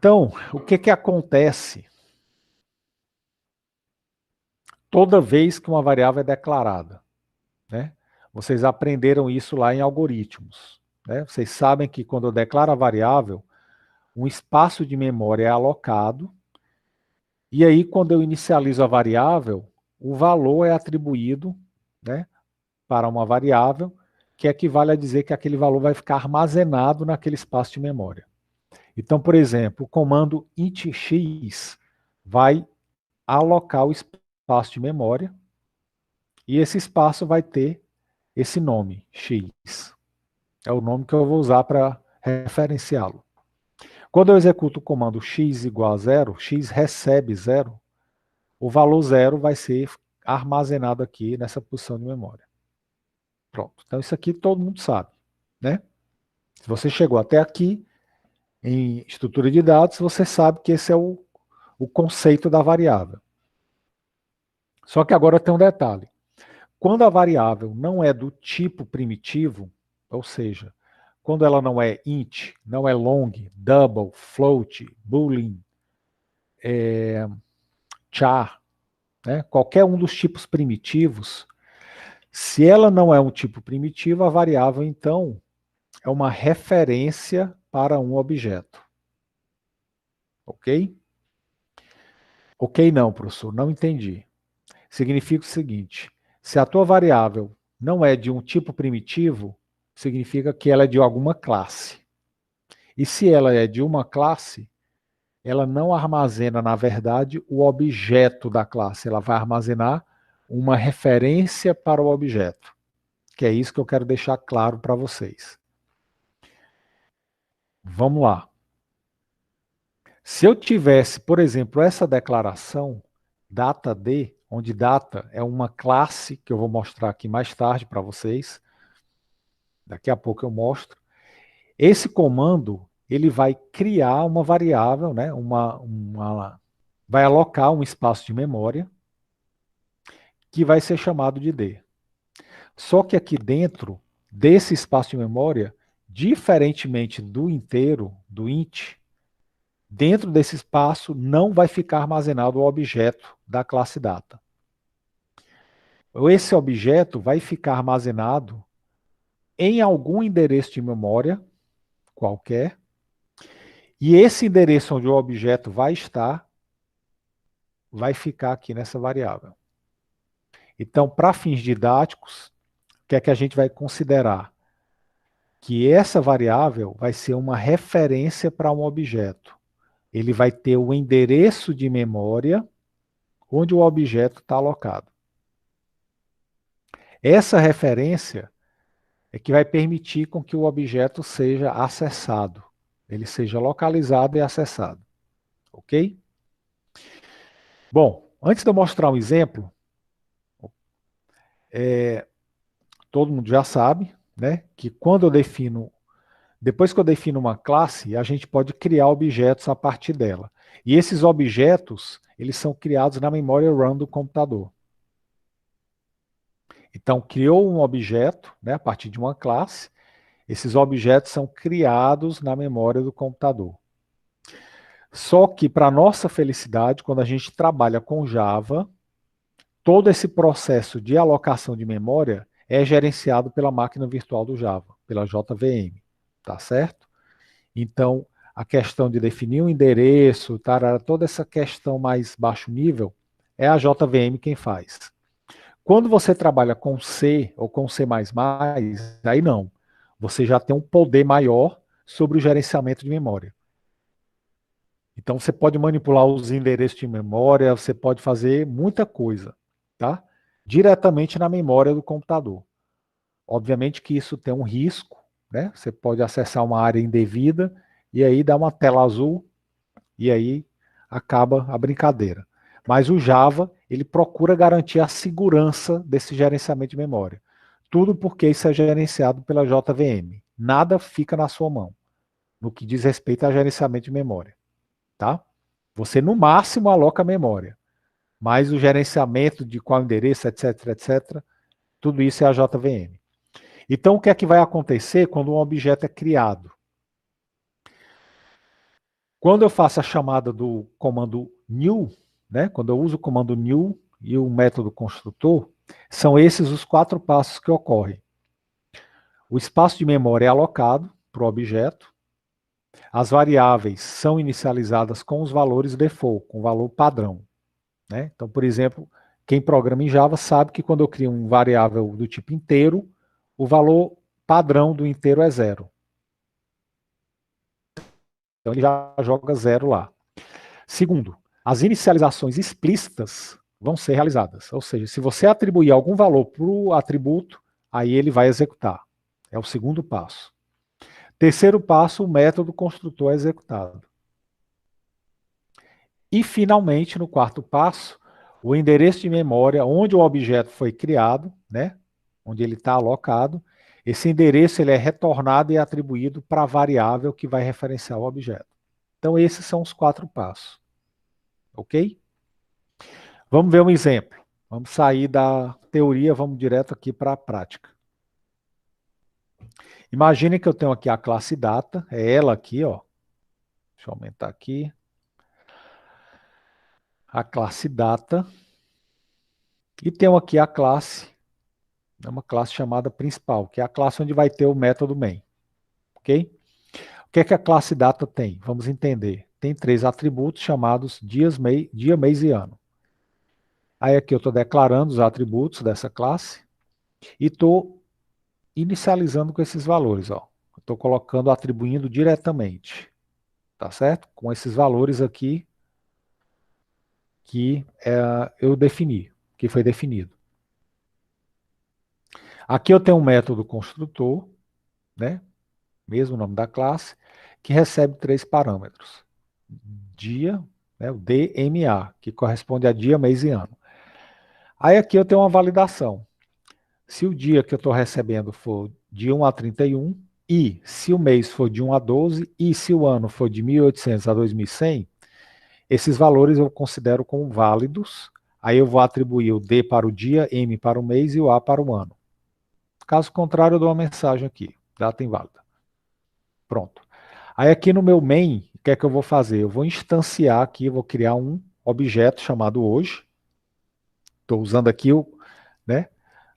Então, o que acontece toda vez que uma variável é declarada, né? Vocês aprenderam isso lá em algoritmos, né? Vocês sabem que quando eu declaro a variável, um espaço de memória é alocado, e aí quando eu inicializo a variável, o valor é atribuído, né, para uma variável, que equivale a dizer que aquele valor vai ficar armazenado naquele espaço de memória. Então, por exemplo, o comando int_x vai alocar o espaço de memória, e esse espaço vai ter esse nome, x. É o nome que eu vou usar para referenciá-lo. Quando eu executo o comando x igual a zero, x recebe zero, o valor zero vai ser armazenado aqui nessa posição de memória. Pronto. Então isso aqui todo mundo sabe, né? Se você chegou até aqui em estrutura de dados, você sabe que esse é o conceito da variável. Só que agora tem um detalhe. Quando a variável não é do tipo primitivo, ou seja, quando ela não é int, não é long, double, float, boolean, char, né? Qualquer um dos tipos primitivos, se ela não é um tipo primitivo, a variável, então, é uma referência para um objeto. Ok? Ok não, professor, não entendi. Significa o seguinte, se a tua variável não é de um tipo primitivo, significa que ela é de alguma classe. E se ela é de uma classe, ela não armazena, na verdade, o objeto da classe. Ela vai armazenar uma referência para o objeto. Que é isso que eu quero deixar claro para vocês. Vamos lá. Se eu tivesse, por exemplo, essa declaração, data_d, onde data é uma classe, que eu vou mostrar aqui mais tarde para vocês, daqui a pouco eu mostro, esse comando ele vai criar uma variável, né, vai alocar um espaço de memória, que vai ser chamado de D. Só que aqui dentro desse espaço de memória, diferentemente do inteiro, do int, dentro desse espaço não vai ficar armazenado o objeto da classe data. Esse objeto vai ficar armazenado em algum endereço de memória qualquer, e esse endereço onde o objeto vai estar, vai ficar aqui nessa variável. Então, para fins didáticos, o que é que a gente vai considerar? Que essa variável vai ser uma referência para um objeto. Ele vai ter o endereço de memória onde o objeto está alocado. Essa referência é que vai permitir com que o objeto seja acessado, ele seja localizado e acessado. Ok? Bom, antes de eu mostrar um exemplo, todo mundo já sabe, né, que depois que eu defino uma classe, a gente pode criar objetos a partir dela. E esses objetos, eles são criados na memória RAM do computador. Então, criou um objeto, né, a partir de uma classe, esses objetos são criados na memória do computador. Só que, para nossa felicidade, quando a gente trabalha com Java, todo esse processo de alocação de memória é gerenciado pela máquina virtual do Java, pela JVM, tá certo? Então, a questão de definir um endereço, tarara, toda essa questão mais baixo nível, é a JVM quem faz. Quando você trabalha com C ou com C++, aí não. Você já tem um poder maior sobre o gerenciamento de memória. Então você pode manipular os endereços de memória, você pode fazer muita coisa, tá? Diretamente na memória do computador. Obviamente que isso tem um risco, né? Você pode acessar uma área indevida e aí dá uma tela azul e aí acaba a brincadeira. Mas o Java, ele procura garantir a segurança desse gerenciamento de memória. Tudo porque isso é gerenciado pela JVM. Nada fica na sua mão, no que diz respeito a gerenciamento de memória. Tá? Você, no máximo, aloca a memória. Mas o gerenciamento de qual endereço, etc, etc, tudo isso é a JVM. Então, o que é que vai acontecer quando um objeto é criado? Quando eu faço a chamada do comando new, né, quando eu uso o comando new e o método construtor, são esses os 4 passos que ocorrem. O espaço de memória é alocado para o objeto, as variáveis são inicializadas com os valores default, com o valor padrão. Né? Então, por exemplo, quem programa em Java sabe que quando eu crio um variável do tipo inteiro, o valor padrão do inteiro é 0. Então ele já joga 0 lá. Segundo, as inicializações explícitas vão ser realizadas. Ou seja, se você atribuir algum valor para o atributo, aí ele vai executar. É o segundo passo. Terceiro passo, o método construtor é executado. E, finalmente, no quarto passo, o endereço de memória onde o objeto foi criado, né, onde ele está alocado, esse endereço ele é retornado e atribuído para a variável que vai referenciar o objeto. Então, esses são os 4 passos. Ok? Vamos ver um exemplo. Vamos sair da teoria, vamos direto aqui para a prática. Imagine que eu tenho aqui a classe data, é ela aqui, ó. Deixa eu aumentar aqui. A classe data. E tenho aqui a classe, é uma classe chamada principal, que é a classe onde vai ter o método main. Ok? O que é que a classe data tem? Vamos entender. Tem 3 atributos chamados dia, mês e ano. Aí aqui eu estou declarando os atributos dessa classe e estou inicializando com esses valores. Estou colocando, atribuindo diretamente. Tá certo? Com esses valores aqui que eu defini, que foi definido. Aqui eu tenho um método construtor, né? Mesmo nome da classe, que recebe 3 parâmetros. Dia, né, o DMA, que corresponde a dia, mês e ano. Aí aqui eu tenho uma validação. Se o dia que eu estou recebendo for de 1 a 31, e se o mês for de 1 a 12, e se o ano for de 1800 a 2100, esses valores eu considero como válidos. Aí eu vou atribuir o D para o dia, M para o mês e o A para o ano. Caso contrário, eu dou uma mensagem aqui, data inválida. Pronto. Aí aqui no meu main, o que é que eu vou fazer? Eu vou instanciar aqui, vou criar um objeto chamado hoje. Estou usando aqui né?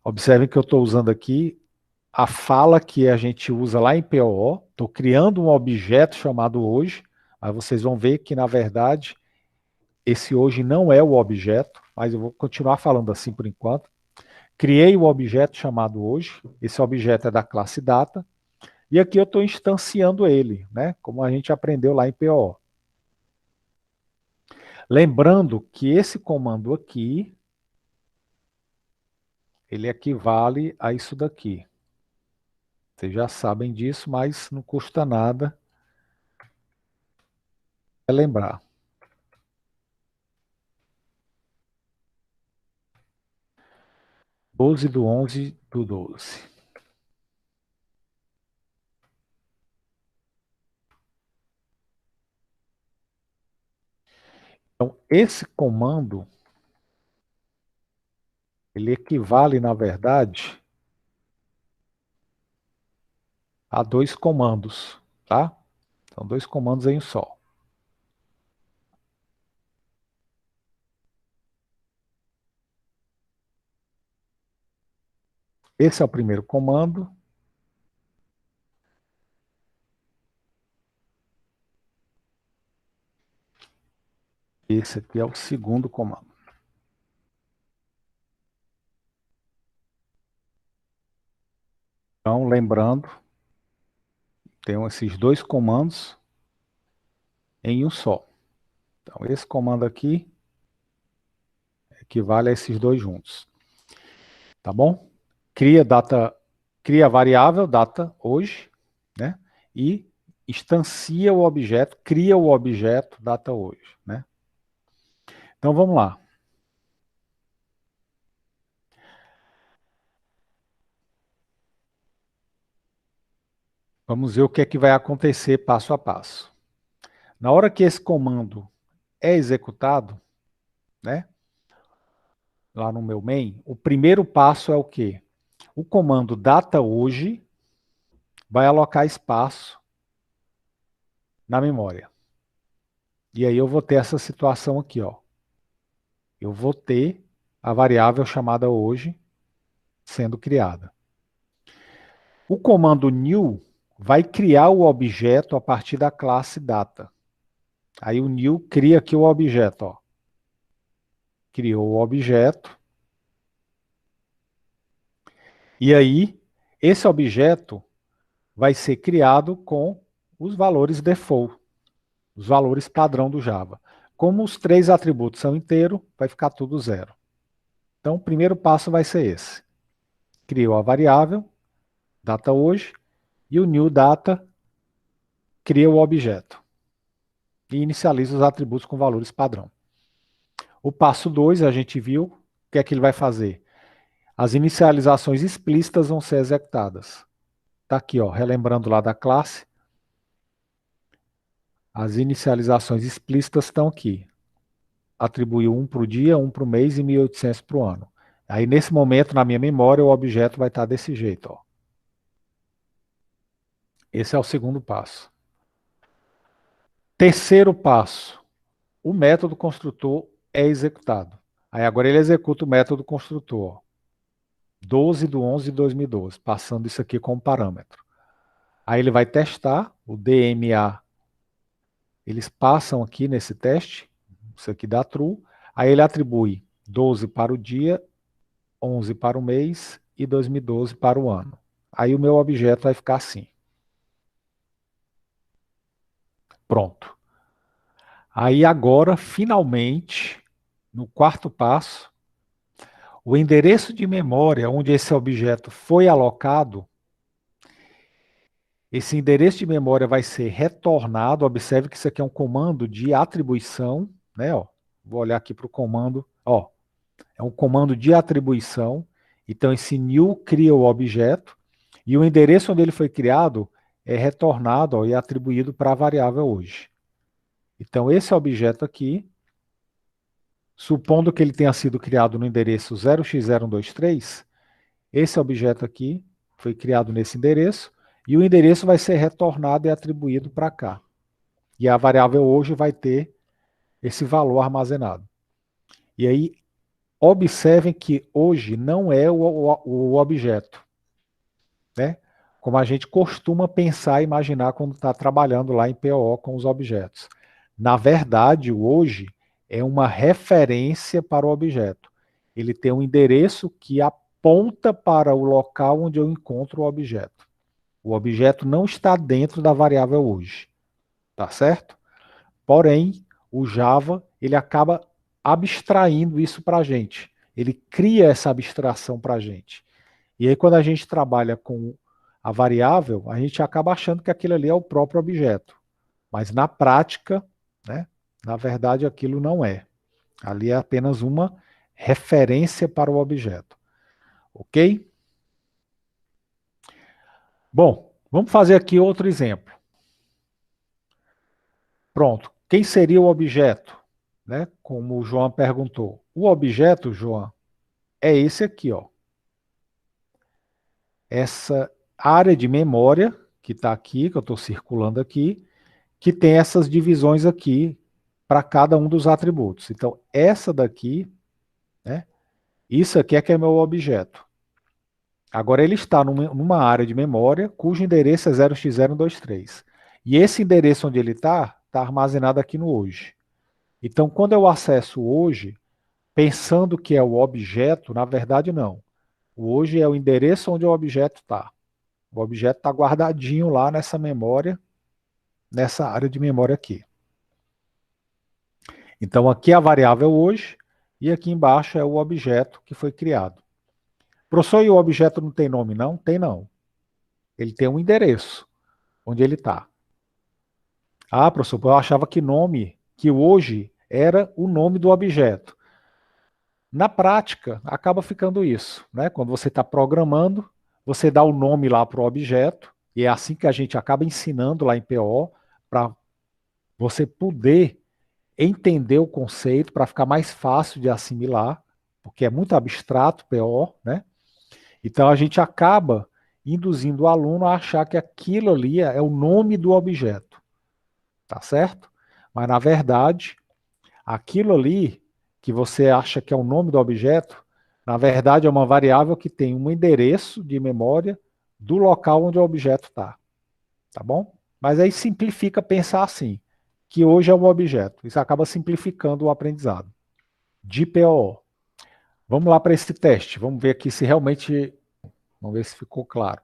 Observem que eu estou usando aqui a fala que a gente usa lá em POO. Estou criando um objeto chamado hoje. Aí vocês vão ver que, na verdade, esse hoje não é o objeto, mas eu vou continuar falando assim por enquanto. Criei o objeto chamado hoje. Esse objeto é da classe data. E aqui eu estou instanciando ele, né? Como a gente aprendeu lá em PO. Lembrando que esse comando aqui, ele equivale a isso daqui. Vocês já sabem disso, mas não custa nada lembrar. 12/11/12. Então, esse comando, ele equivale, na verdade, a 2 comandos, tá? São 2 comandos em um só. Esse é o primeiro comando. Esse aqui é o segundo comando. Então, lembrando, tem esses 2 comandos em um só. Então, esse comando aqui equivale a esses 2 juntos. Tá bom? Cria a variável data hoje, né? E instancia o objeto, cria o objeto data hoje, né? Então vamos lá. Vamos ver o que é que vai acontecer passo a passo. Na hora que esse comando é executado, né? Lá no meu main, o primeiro passo é o quê? O comando data hoje vai alocar espaço na memória. E aí eu vou ter essa situação aqui, ó. Eu vou ter a variável chamada hoje sendo criada. O comando new vai criar o objeto a partir da classe data. Aí o new cria aqui o objeto, ó. Criou o objeto. E aí, esse objeto vai ser criado com os valores default, os valores padrão do Java. Como os 3 atributos são inteiros, vai ficar tudo zero. Então, o primeiro passo vai ser esse. Criou a variável, data hoje, e o new data cria o objeto. E inicializa os atributos com valores padrão. O passo 2, a gente viu, o que é que ele vai fazer? As inicializações explícitas vão ser executadas. Está aqui, ó, relembrando lá da classe. As inicializações explícitas estão aqui. Atribuiu 1 para o dia, 1 para o mês e 1.800 para o ano. Aí, nesse momento, na minha memória, o objeto vai estar desse jeito, ó. Esse é o segundo passo. Terceiro passo. O método construtor é executado. Aí agora ele executa o método construtor, ó. 12/11/2012, passando isso aqui como parâmetro. Aí ele vai testar o DMA. Eles passam aqui nesse teste, isso aqui dá true. Aí ele atribui 12 para o dia, 11 para o mês e 2012 para o ano. Aí o meu objeto vai ficar assim. Pronto. Aí agora, finalmente, no quarto passo, o endereço de memória onde esse objeto foi alocado, esse endereço de memória vai ser retornado. Observe que isso aqui é um comando de atribuição, né? Ó, vou olhar aqui para o comando. Ó, é um comando de atribuição. Então, esse new cria o objeto e o endereço onde ele foi criado é retornado, ó, e atribuído para a variável hoje. Então, esse objeto aqui, supondo que ele tenha sido criado no endereço 0x023, esse objeto aqui foi criado nesse endereço e o endereço vai ser retornado e atribuído para cá. E a variável hoje vai ter esse valor armazenado. E aí, observem que hoje não é o objeto, né? Como a gente costuma pensar e imaginar quando está trabalhando lá em PO com os objetos. Na verdade, o hoje é uma referência para o objeto. Ele tem um endereço que aponta para o local onde eu encontro o objeto. O objeto não está dentro da variável hoje, tá certo? Porém, o Java, ele acaba abstraindo isso para a gente. Ele cria essa abstração para a gente. E aí, quando a gente trabalha com a variável, a gente acaba achando que aquilo ali é o próprio objeto. Mas na prática, né, na verdade, aquilo não é. Ali é apenas uma referência para o objeto. Ok? Bom, vamos fazer aqui outro exemplo. Pronto. Quem seria o objeto? Né? Como o João perguntou. O objeto, João, é esse aqui, ó. Essa área de memória que está aqui, que eu estou circulando aqui, que tem essas divisões aqui para cada um dos atributos. Então, essa daqui, né? Isso aqui é que é meu objeto. Agora ele está numa área de memória cujo endereço é 0x023. E esse endereço onde ele está armazenado aqui no hoje. Então, quando eu acesso o hoje, pensando que é o objeto, na verdade não. O hoje é o endereço onde o objeto está. O objeto está guardadinho lá nessa memória, nessa área de memória aqui. Então, aqui é a variável hoje e aqui embaixo é o objeto que foi criado. Professor, e o objeto não tem nome, não? Tem não. Ele tem um endereço onde ele está. Ah, professor, eu achava que nome, que hoje era o nome do objeto. Na prática, acaba ficando isso, né? Quando você está programando, você dá o nome lá para o objeto, e é assim que a gente acaba ensinando lá em PO, para você poder entender o conceito, para ficar mais fácil de assimilar, porque é muito abstrato PO, né? Então a gente acaba induzindo o aluno a achar que aquilo ali é o nome do objeto, tá certo? Mas, na verdade, aquilo ali que você acha que é o nome do objeto, na verdade é uma variável que tem um endereço de memória do local onde o objeto está. Tá bom? Mas aí simplifica pensar assim, que hoje é um objeto. Isso acaba simplificando o aprendizado. De POO. Vamos lá para esse teste. Vamos ver aqui se realmente. Vamos ver se ficou claro.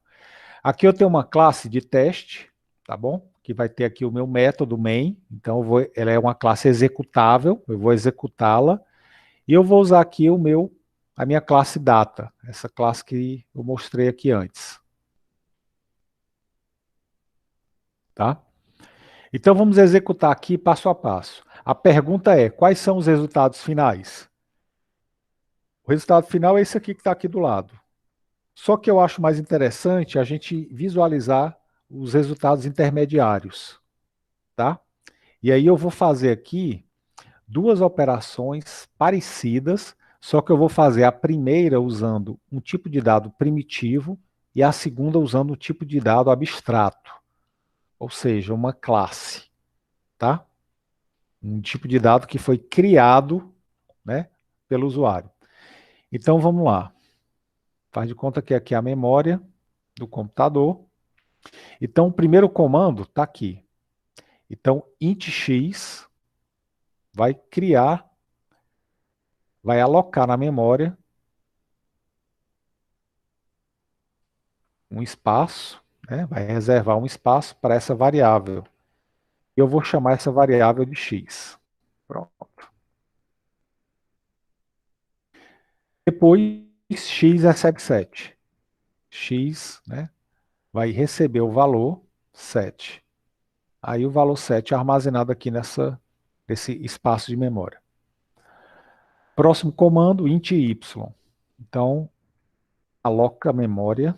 Aqui eu tenho uma classe de teste, tá bom? Que vai ter aqui o meu método main. Então ela é uma classe executável. Eu vou executá-la. E eu vou usar aqui a minha classe data. Essa classe que eu mostrei aqui antes. Tá? Então vamos executar aqui passo a passo. A pergunta é: quais são os resultados finais? O resultado final é esse aqui que está aqui do lado. Só que eu acho mais interessante a gente visualizar os resultados intermediários, tá? E aí eu vou fazer aqui duas operações parecidas, só que eu vou fazer a primeira usando um tipo de dado primitivo e a segunda usando um tipo de dado abstrato, ou seja, uma classe, tá? Um tipo de dado que foi criado, né, pelo usuário. Então vamos lá. Faz de conta que aqui é a memória do computador. Então o primeiro comando está aqui. Então int x vai criar, vai alocar na memória um espaço, né, vai reservar um espaço para essa variável. Eu vou chamar essa variável de x. Pronto. Depois x recebe 7. X, né, vai receber o valor 7. Aí o valor 7 é armazenado aqui nesse espaço de memória. Próximo comando, int y. Então, aloca a memória.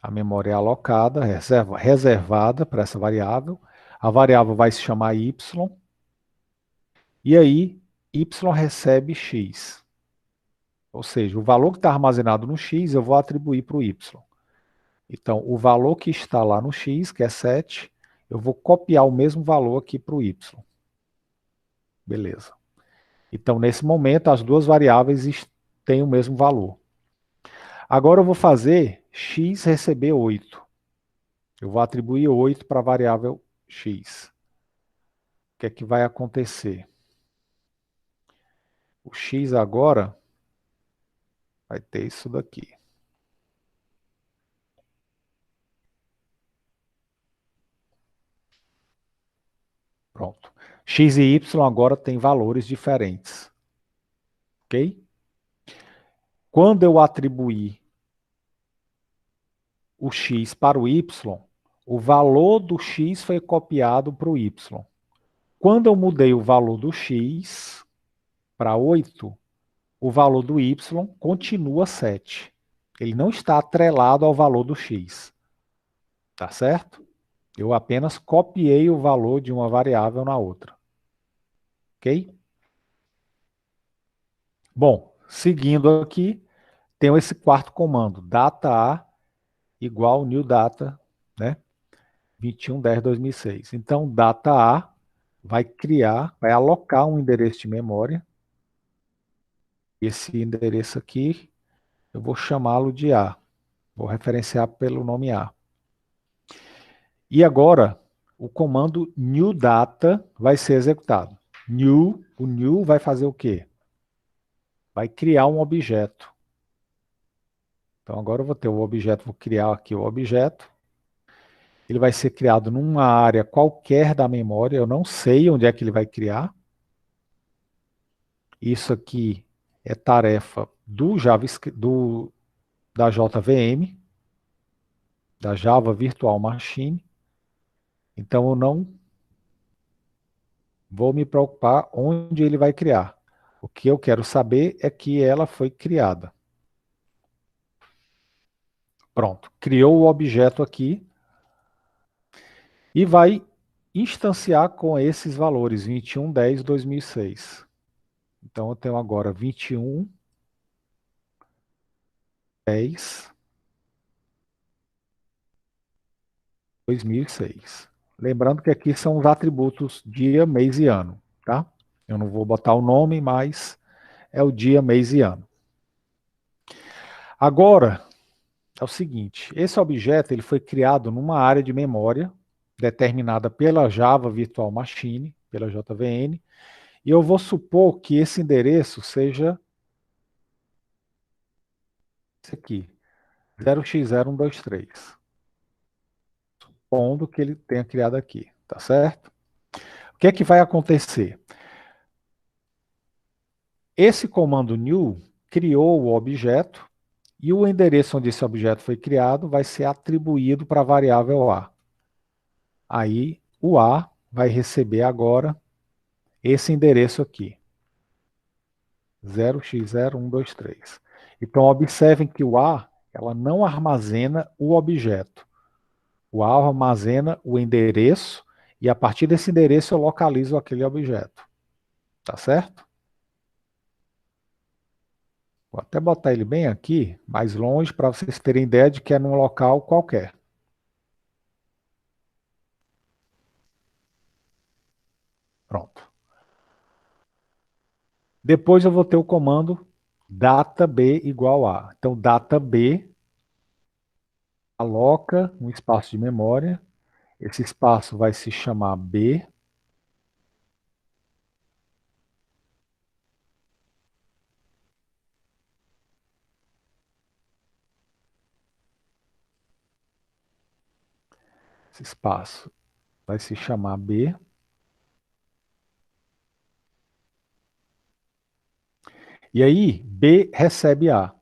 A memória é alocada, reservada para essa variável. A variável vai se chamar y. E aí, y recebe x. Ou seja, o valor que está armazenado no x, eu vou atribuir para o y. Então, o valor que está lá no x, que é 7, eu vou copiar o mesmo valor aqui para o y. Beleza. Então, nesse momento, as duas variáveis têm o mesmo valor. Agora eu vou fazer x receber 8. Eu vou atribuir 8 para a variável x. O que é que vai acontecer? O x agora vai ter isso daqui. Pronto. X e y agora têm valores diferentes. Ok? Quando eu atribuir o x para o y, o valor do x foi copiado para o y. Quando eu mudei o valor do x para 8, o valor do y continua 7. Ele não está atrelado ao valor do x. Tá certo? Eu apenas copiei o valor de uma variável na outra. Ok? Bom, seguindo aqui, tenho esse quarto comando, data igual new data, né? 21/10/2006. Então, data vai criar, vai alocar um endereço de memória. Esse endereço aqui, eu vou chamá-lo de A. Vou referenciar pelo nome A. E agora, o comando new data vai ser executado. O new vai fazer o quê? Vai criar um objeto. Então agora eu vou ter o objeto, vou criar aqui o objeto. Ele vai ser criado numa área qualquer da memória, eu não sei onde é que ele vai criar. Isso aqui é tarefa do JavaScript, da JVM, da Java Virtual Machine. Então eu não vou me preocupar onde ele vai criar. O que eu quero saber é que ela foi criada. Pronto, criou o objeto aqui e vai instanciar com esses valores 21/10/2006. Então eu tenho agora 21/10 2006. Lembrando que aqui são os atributos dia, mês e ano, tá? Eu não vou botar o nome, mas é o dia, mês e ano. Agora, é o seguinte, esse objeto ele foi criado numa área de memória determinada pela Java Virtual Machine, pela JVM, e eu vou supor que esse endereço seja esse aqui, 0x0123, supondo que ele tenha criado aqui, tá certo? O que é que vai acontecer? Esse comando new criou o objeto e o endereço onde esse objeto foi criado vai ser atribuído para a variável A. Aí o A vai receber agora esse endereço aqui, 0x0123. Então observem que o A ela não armazena o objeto. O A armazena o endereço e a partir desse endereço eu localizo aquele objeto. Tá certo? Vou até botar ele bem aqui, mais longe, para vocês terem ideia de que é num local qualquer. Pronto. Depois eu vou ter o comando data_b igual a. Então, data_b aloca um espaço de memória. Esse espaço vai se chamar B. Esse espaço vai se chamar B. E aí, B recebe A.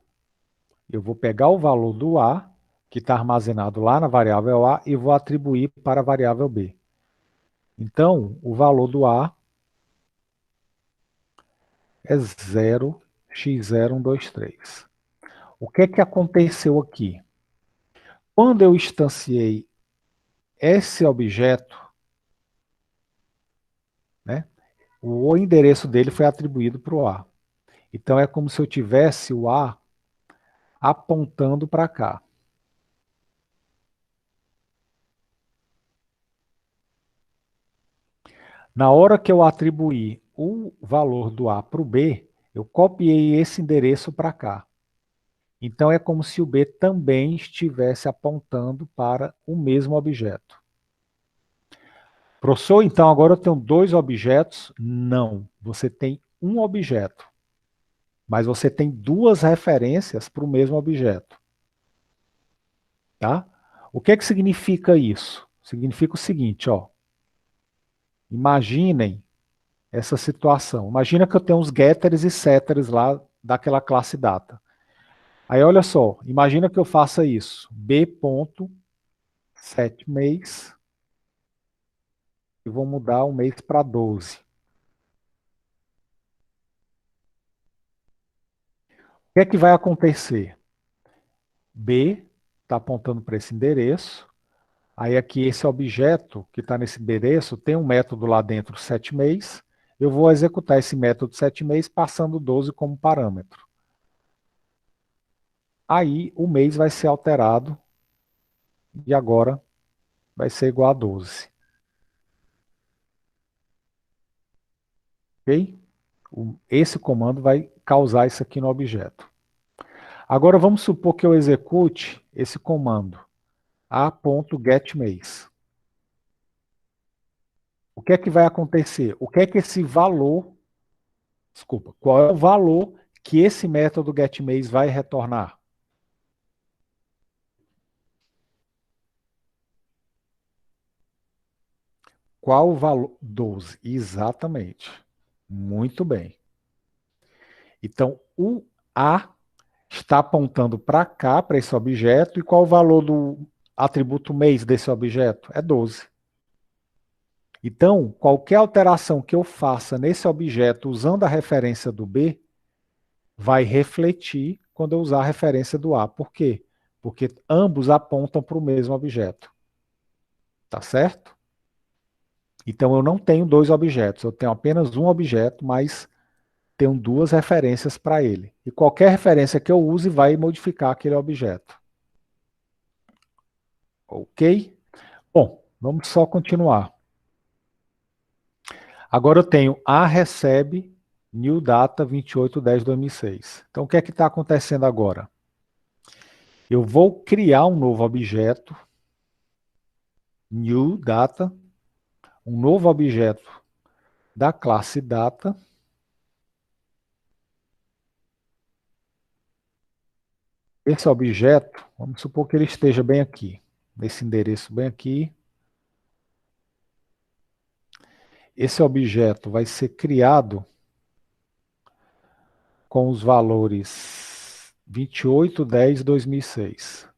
Eu vou pegar o valor do A, que está armazenado lá na variável A, e vou atribuir para a variável B. Então, o valor do A é 0x0123. O que é que aconteceu aqui? Quando eu instanciei esse objeto, né, o endereço dele foi atribuído para o A. Então é como se eu tivesse o A apontando para cá. Na hora que eu atribuir o valor do A para o B, eu copiei esse endereço para cá. Então é como se o B também estivesse apontando para o mesmo objeto. Professor, então agora eu tenho dois objetos? Não, você tem um objeto, mas você tem duas referências para o mesmo objeto. Tá? O que é que significa isso? Significa o seguinte, ó. Imaginem essa situação. Imagina que eu tenho uns getters e setters lá daquela classe data. Aí olha só, imagina que eu faça isso. b.setMês e vou mudar o mês para 12. O que é que vai acontecer? B está apontando para esse endereço. Aí aqui esse objeto que está nesse endereço tem um método lá dentro, setMês. Eu vou executar esse método setMês passando 12 como parâmetro. Aí o mês vai ser alterado e agora vai ser igual a 12. Ok? Esse comando vai causar isso aqui no objeto. Agora vamos supor que eu execute esse comando a.getMês. O que é que vai acontecer? O que é que esse valor, desculpa, qual é o valor que esse método getMês vai retornar? Qual o valor? 12, exatamente. Muito bem. Então, o A está apontando para cá, para esse objeto, e qual o valor do atributo mês desse objeto? É 12. Então, qualquer alteração que eu faça nesse objeto usando a referência do B, vai refletir quando eu usar a referência do A. Por quê? Porque ambos apontam para o mesmo objeto. Tá certo? Então, eu não tenho dois objetos, eu tenho apenas um objeto, mas tenho duas referências para ele. E qualquer referência que eu use vai modificar aquele objeto. Ok? Bom, vamos só continuar. Agora eu tenho a recebe new data 28/10/2006. Então, o que é que está acontecendo agora? Eu vou criar um novo objeto, new data, um novo objeto da classe data. Esse objeto, vamos supor que ele esteja bem aqui, nesse endereço bem aqui. Esse objeto vai ser criado com os valores 28/10/2006.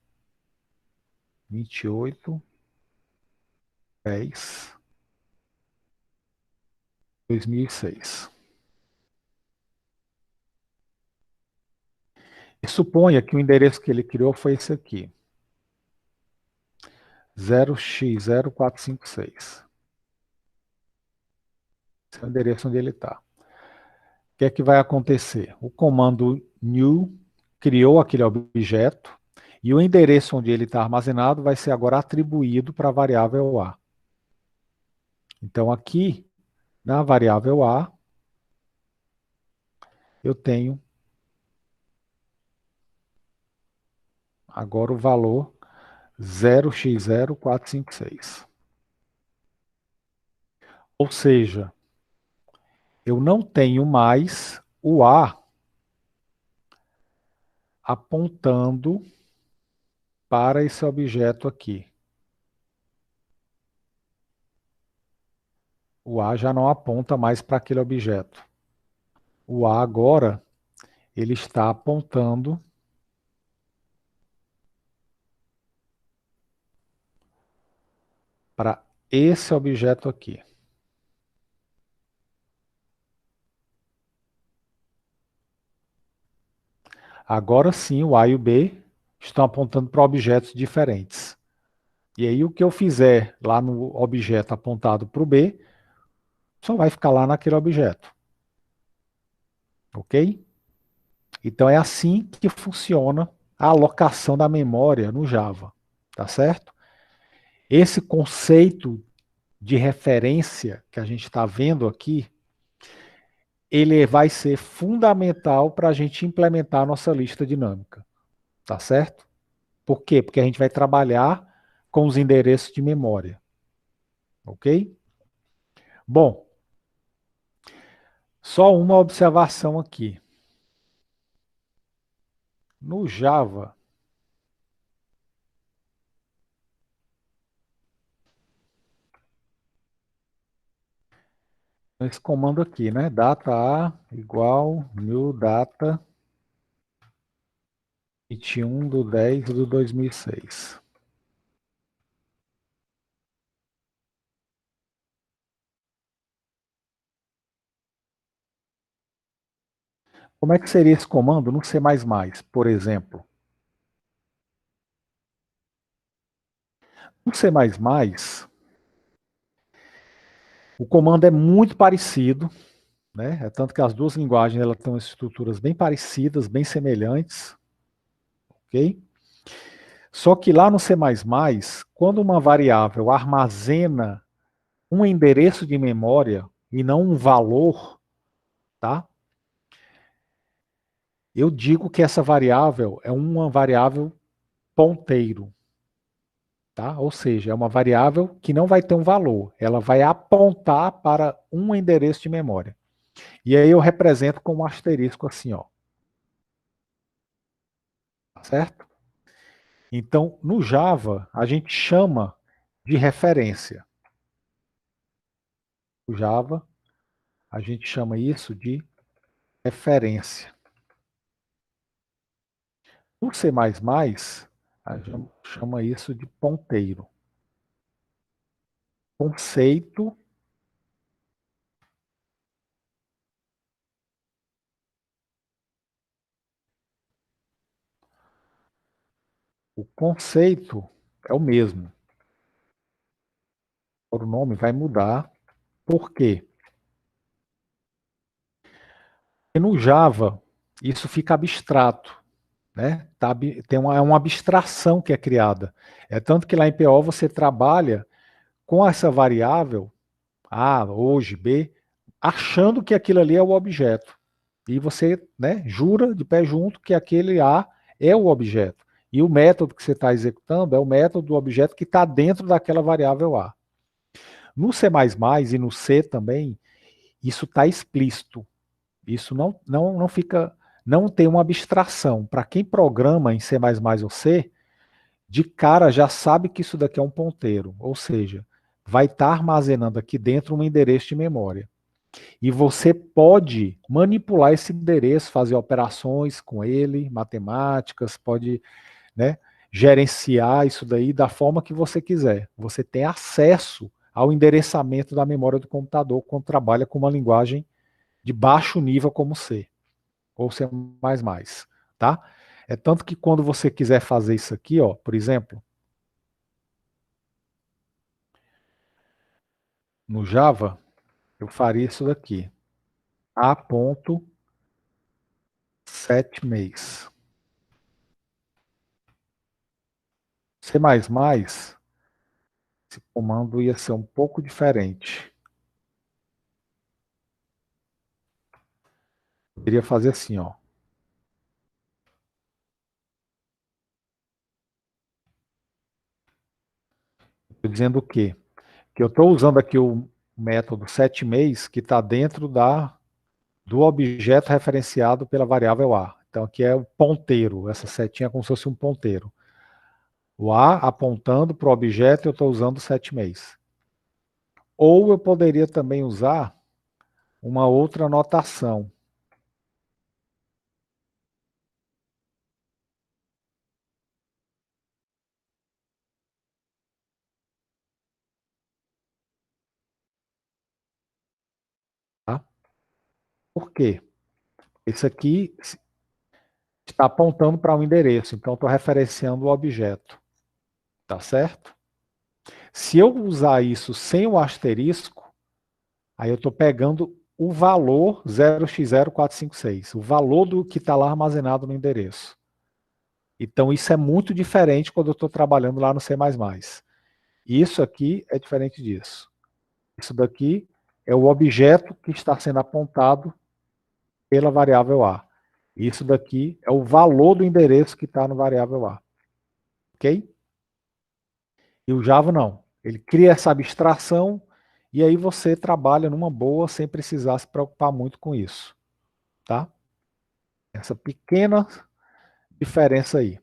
28/10/2006. E suponha que o endereço que ele criou foi esse aqui, 0x0456. Esse é o endereço onde ele está. O que é que vai acontecer? O comando new criou aquele objeto e o endereço onde ele está armazenado vai ser agora atribuído para a variável A. Então, aqui, na variável A, eu tenho agora o valor 0x0456. Ou seja, eu não tenho mais o A apontando para esse objeto aqui. O A já não aponta mais para aquele objeto. O A agora, ele está apontando para esse objeto aqui. Agora sim, o A e o B estão apontando para objetos diferentes. E aí o que eu fizer lá no objeto apontado para o B, só vai ficar lá naquele objeto. Ok? Então é assim que funciona a alocação da memória no Java. Tá certo? Esse conceito de referência que a gente está vendo aqui, ele vai ser fundamental para a gente implementar a nossa lista dinâmica. Tá certo? Por quê? Porque a gente vai trabalhar com os endereços de memória. Ok? Bom, só uma observação aqui. No Java, esse comando aqui, né? Data A igual new data 21/10/2006. Como é que seria esse comando no C++, por exemplo? No C++, o comando é muito parecido, né? É tanto que as duas linguagens elas têm estruturas bem parecidas, bem semelhantes, ok? Só que lá no C++, quando uma variável armazena um endereço de memória e não um valor, tá? Eu digo que essa variável é uma variável ponteiro, tá? Ou seja, é uma variável que não vai ter um valor, ela vai apontar para um endereço de memória. E aí eu represento com um asterisco assim, ó. Certo? Então, no Java, a gente chama de referência. No Java, a gente chama isso de referência. No C++, a gente chama isso de ponteiro. Conceito, o conceito é o mesmo. O nome vai mudar. Por quê? Porque no Java, isso fica abstrato. né? É uma abstração que é criada. É tanto que lá em PO você trabalha com essa variável A, hoje, B, achando que aquilo ali é o objeto. E você, né, jura de pé junto que aquele A é o objeto. E o método que você está executando é o método do objeto que está dentro daquela variável A. No C++ e no C também, isso está explícito. Isso não fica, não tem uma abstração. Para quem programa em C++ ou C, de cara já sabe que isso daqui é um ponteiro, ou seja, vai estar armazenando aqui dentro um endereço de memória. E você pode manipular esse endereço, fazer operações com ele, matemáticas, pode, né, gerenciar isso daí da forma que você quiser. Você tem acesso ao endereçamento da memória do computador quando trabalha com uma linguagem de baixo nível como C ou C++, tá? É tanto que quando você quiser fazer isso aqui, ó, por exemplo, no Java, eu faria isso daqui. A.setMaze. C++, esse comando ia ser um pouco diferente. Eu iria fazer assim, ó. Estou dizendo o quê? Que eu estou usando aqui o método setMaze que está dentro do objeto referenciado pela variável A. Então aqui é o ponteiro, essa setinha é como se fosse um ponteiro. O A apontando para o objeto, eu estou usando o setMaze. Ou eu poderia também usar uma outra notação. Tá? Por quê? Isso aqui está apontando para um endereço, então estou referenciando o objeto. Tá certo? Se eu usar isso sem o asterisco, aí eu estou pegando o valor 0x0456, o valor do que está lá armazenado no endereço. Então isso é muito diferente quando eu estou trabalhando lá no C++. Isso aqui é diferente disso. Isso daqui é o objeto que está sendo apontado pela variável A. Isso daqui é o valor do endereço que está no variável A. Ok? E o Java não. Ele cria essa abstração e aí você trabalha numa boa sem precisar se preocupar muito com isso. Tá? Essa pequena diferença aí.